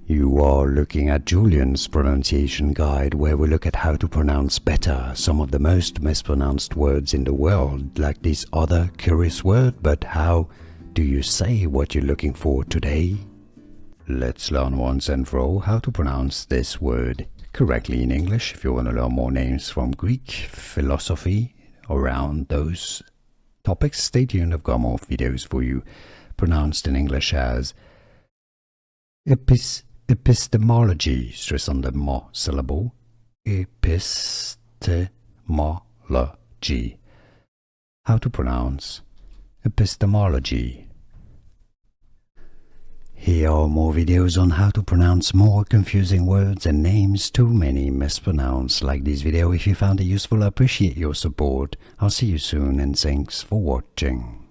You are looking at Julian's pronunciation guide, where we look at how to pronounce better some of the most mispronounced words in the world, like this other curious word. But how do you say what you're looking for today? Let's learn once and for all how to pronounce this word correctly in English. If you want to learn more names from Greek philosophy around those topics, stay tuned. I've got more videos for you pronounced in English as epistemology, stress on the mo syllable, epistemology. How to pronounce epistemology. Here are more videos on how to pronounce more confusing words and names too many mispronounced. Like this video if you found it useful. I appreciate your support. I'll see you soon and thanks for watching.